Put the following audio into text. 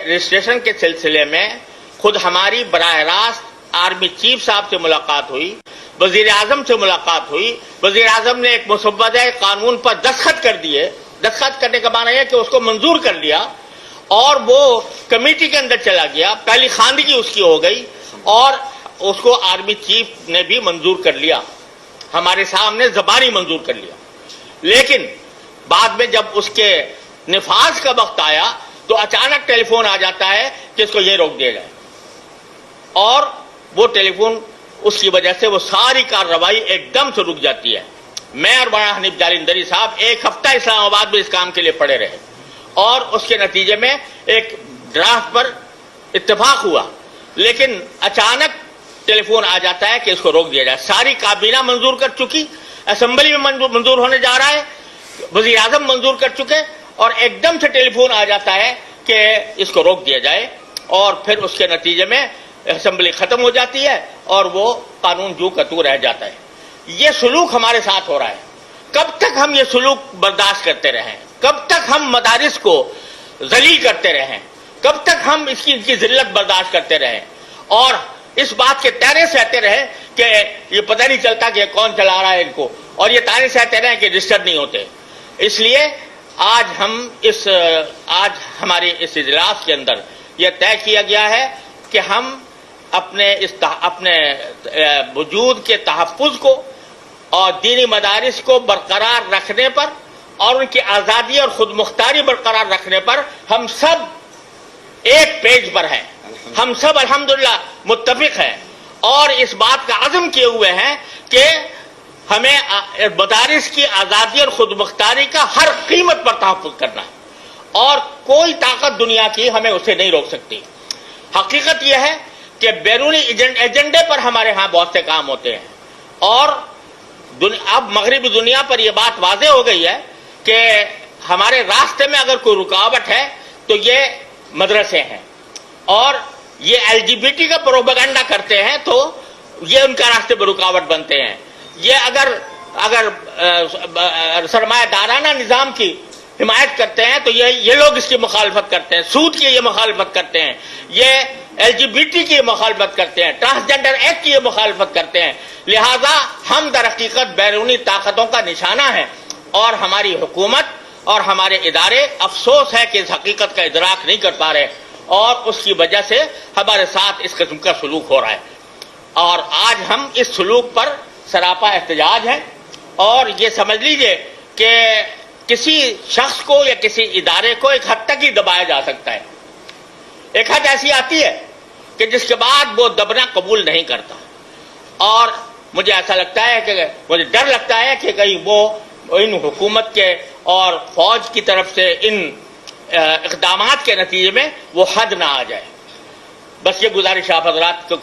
Registration کے سلسلے میں خود ہماری براہ راست آرمی چیف صاحب سے ملاقات ہوئی، وزیر اعظم سے ملاقات ہوئی. وزیر اعظم نے ایک مسودہ قانون پر دستخط کر دیے. دستخط کرنے کا معنی ہے کہ اس کو منظور کر لیا اور وہ کمیٹی کے اندر چلا گیا. پہلی خواندگی اس کی ہو گئی اور اس کو آرمی چیف نے بھی منظور کر لیا، ہمارے سامنے زبانی منظور کر لیا. لیکن بعد میں جب اس کے نفاذ کا وقت آیا تو اچانک ٹیلی فون آ جاتا ہے کہ اس کو یہ روک دیا جائے، اور وہ ٹیلی فون اس کی وجہ سے وہ ساری کارروائی ایک دم سے رک جاتی ہے. میں اور مولانا حنیف جالندھری صاحب ایک ہفتہ اسلام آباد میں اس کام کے لیے پڑے رہے اور اس کے نتیجے میں ایک ڈرافٹ پر اتفاق ہوا، لیکن اچانک ٹیلی فون آ جاتا ہے کہ اس کو روک دیا جائے. ساری کابینہ منظور کر چکی، اسمبلی میں منظور ہونے جا رہا ہے، وزیر اعظم منظور کر چکے، اور ایک دم سے ٹیلی فون آ جاتا ہے کہ اس کو روک دیا جائے، اور پھر اس کے نتیجے میں اسمبلی ختم ہو جاتی ہے اور وہ قانون جو کا تو رہ جاتا ہے. یہ سلوک ہمارے ساتھ ہو رہا ہے. کب تک ہم یہ سلوک برداشت کرتے رہیں؟ کب تک ہم مدارس کو ذلیل کرتے رہیں؟ کب تک ہم ان کی ذلت برداشت کرتے رہیں اور اس بات کے تانے سہتے رہیں کہ یہ پتہ نہیں چلتا کہ کون چلا رہا ہے ان کو، اور یہ تانے سہتے رہیں کہ رجسٹر نہیں ہوتے. اس لیے آج ہمارے اس اجلاس کے اندر یہ طے کیا گیا ہے کہ ہم اپنے وجود کے تحفظ کو اور دینی مدارس کو برقرار رکھنے پر اور ان کی آزادی اور خود مختاری برقرار رکھنے پر ہم سب ایک پیج پر ہیں. ہم سب الحمدللہ متفق ہیں اور اس بات کا عزم کیے ہوئے ہیں کہ ہمیں مدارس کی آزادی اور خود مختاری کا ہر قیمت پر تحفظ کرنا ہے، اور کوئی طاقت دنیا کی ہمیں اسے نہیں روک سکتی. حقیقت یہ ہے کہ بیرونی ایجنڈے پر ہمارے ہاں بہت سے کام ہوتے ہیں، اور اب مغربی دنیا پر یہ بات واضح ہو گئی ہے کہ ہمارے راستے میں اگر کوئی رکاوٹ ہے تو یہ مدرسے ہیں، اور یہ LGBT کا پروپیگنڈا کرتے ہیں تو یہ ان کا راستے پر رکاوٹ بنتے ہیں. یہ اگر سرمایہ دارانہ نظام کی حمایت کرتے ہیں تو یہ لوگ اس کی مخالفت کرتے ہیں. سود کی یہ مخالفت کرتے ہیں، یہ LGBT کی مخالفت کرتے ہیں، ٹرانسجنڈر ایکٹ کی یہ مخالفت کرتے ہیں. لہذا ہم در حقیقت بیرونی طاقتوں کا نشانہ ہیں، اور ہماری حکومت اور ہمارے ادارے افسوس ہے کہ اس حقیقت کا ادراک نہیں کر پا رہے، اور اس کی وجہ سے ہمارے ساتھ اس قسم کا سلوک ہو رہا ہے. اور آج ہم اس سلوک پر سراپا احتجاج ہیں، اور یہ سمجھ لیجئے کہ کسی شخص کو یا کسی ادارے کو ایک حد تک ہی دبایا جا سکتا ہے. ایک حد ایسی آتی ہے کہ جس کے بعد وہ دبنا قبول نہیں کرتا، اور مجھے ایسا لگتا ہے کہ مجھے ڈر لگتا ہے کہ کہیں وہ ان حکومت کے اور فوج کی طرف سے ان اقدامات کے نتیجے میں وہ حد نہ آ جائے. بس یہ گزارش آپ حضرات کو